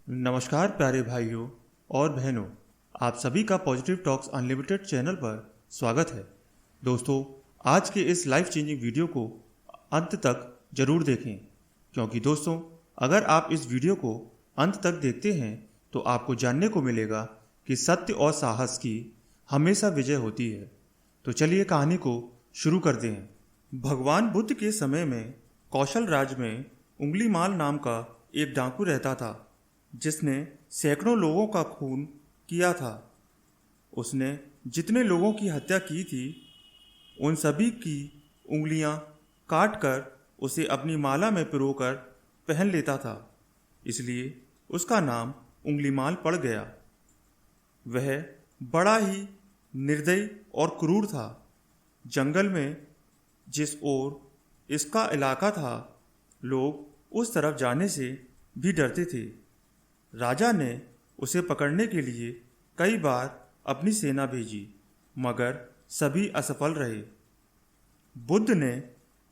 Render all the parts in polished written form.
नमस्कार प्यारे भाइयों और बहनों, आप सभी का पॉजिटिव टॉक्स अनलिमिटेड चैनल पर स्वागत है। दोस्तों, आज के इस लाइफ चेंजिंग वीडियो को अंत तक जरूर देखें, क्योंकि दोस्तों अगर आप इस वीडियो को अंत तक देखते हैं तो आपको जानने को मिलेगा कि सत्य और साहस की हमेशा विजय होती है। तो चलिए कहानी को शुरू करते हैं। भगवान बुद्ध के समय में कौशल राज्य में उंगलीमाल नाम का एक डाकू रहता था, जिसने सैकड़ों लोगों का खून किया था। उसने जितने लोगों की हत्या की थी, उन सभी की उंगलियां काटकर उसे अपनी माला में पिरोकर पहन लेता था। इसलिए उसका नाम उंगलीमाल पड़ गया। वह बड़ा ही निर्दयी और क्रूर था। जंगल में जिस ओर इसका इलाका था, लोग उस तरफ जाने से भी डरते थे। राजा ने उसे पकड़ने के लिए कई बार अपनी सेना भेजी, मगर सभी असफल रहे। बुद्ध ने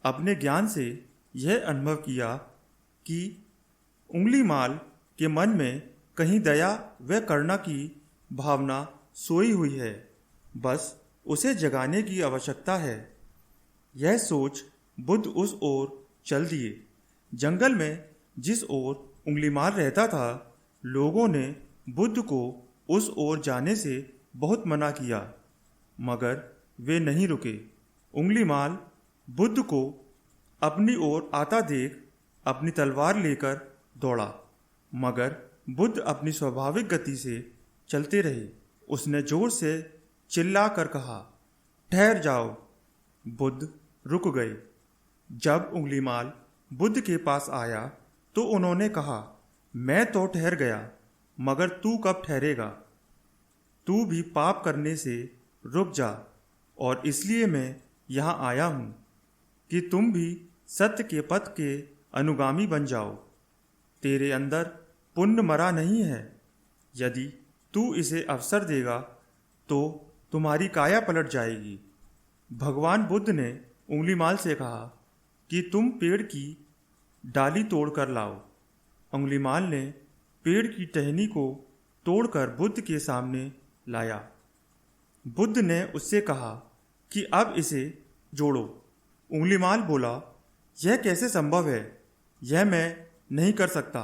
अपने ज्ञान से यह अनुभव किया कि उंगलीमाल के मन में कहीं दया व करुणा की भावना सोई हुई है, बस उसे जगाने की आवश्यकता है। यह सोच बुद्ध उस ओर चल दिए। जंगल में जिस ओर उंगलीमाल रहता था, लोगों ने बुद्ध को उस ओर जाने से बहुत मना किया, मगर वे नहीं रुके। उंगलीमाल बुद्ध को अपनी ओर आता देख अपनी तलवार लेकर दौड़ा, मगर बुद्ध अपनी स्वाभाविक गति से चलते रहे। उसने जोर से चिल्लाकर कहा, ठहर जाओ। बुद्ध रुक गए। जब उंगलीमाल बुद्ध के पास आया तो उन्होंने कहा, मैं तो ठहर गया, मगर तू कब ठहरेगा? तू भी पाप करने से रुक जा, और इसलिए मैं यहाँ आया हूँ कि तुम भी सत्य के पथ के अनुगामी बन जाओ। तेरे अंदर पुण्य मरा नहीं है। यदि तू इसे अवसर देगा तो तुम्हारी काया पलट जाएगी। भगवान बुद्ध ने उंगलीमाल से कहा कि तुम पेड़ की डाली तोड़कर लाओ। उंगलीमाल ने पेड़ की टहनी को तोड़कर बुद्ध के सामने लाया। बुद्ध ने उससे कहा कि अब इसे जोड़ो। उंगलीमाल बोला, यह कैसे संभव है? यह मैं नहीं कर सकता।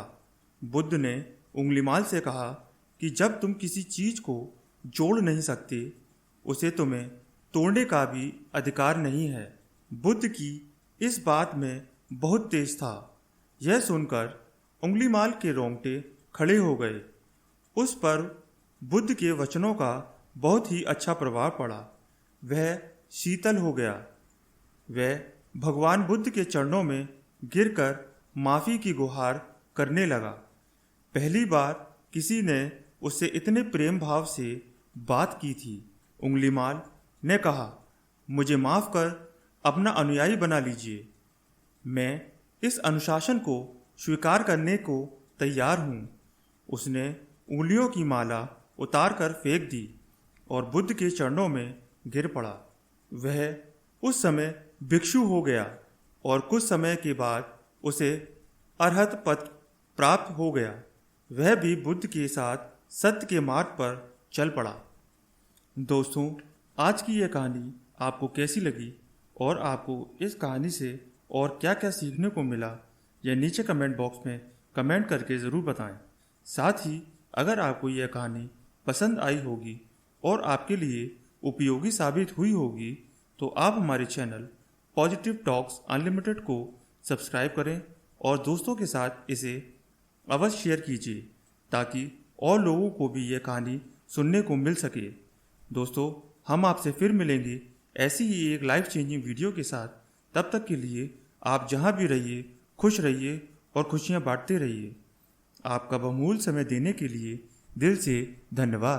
बुद्ध ने उंगलीमाल से कहा कि जब तुम किसी चीज़ को जोड़ नहीं सकते, उसे तुम्हें तोड़ने का भी अधिकार नहीं है। बुद्ध की इस बात में बहुत तेज था। यह सुनकर उंगलीमाल के रोंगटे खड़े हो गए। उस पर बुद्ध के वचनों का बहुत ही अच्छा प्रभाव पड़ा। वह शीतल हो गया। वह भगवान बुद्ध के चरणों में गिरकर माफ़ी की गुहार करने लगा। पहली बार किसी ने उससे इतने प्रेम भाव से बात की थी। उंगलीमाल ने कहा, मुझे माफ़ कर अपना अनुयायी बना लीजिए। मैं इस अनुशासन को स्वीकार करने को तैयार हूँ। उसने उंगलियों की माला उतार कर फेंक दी और बुद्ध के चरणों में गिर पड़ा। वह उस समय भिक्षु हो गया और कुछ समय के बाद उसे अरहत पद प्राप्त हो गया। वह भी बुद्ध के साथ सत्य के मार्ग पर चल पड़ा। दोस्तों, आज की यह कहानी आपको कैसी लगी और आपको इस कहानी से और क्या क्या सीखने को मिला, यह नीचे कमेंट बॉक्स में कमेंट करके ज़रूर बताएं। साथ ही अगर आपको यह कहानी पसंद आई होगी और आपके लिए उपयोगी साबित हुई होगी, तो आप हमारे चैनल पॉजिटिव टॉक्स अनलिमिटेड को सब्सक्राइब करें और दोस्तों के साथ इसे अवश्य शेयर कीजिए, ताकि और लोगों को भी यह कहानी सुनने को मिल सके। दोस्तों, हम आपसे फिर मिलेंगे ऐसी ही एक लाइफ चेंजिंग वीडियो के साथ। तब तक के लिए आप जहाँ भी रहिए, खुश रहिए और खुशियाँ बांटते रहिए। आपका बहुमूल्य समय देने के लिए दिल से धन्यवाद।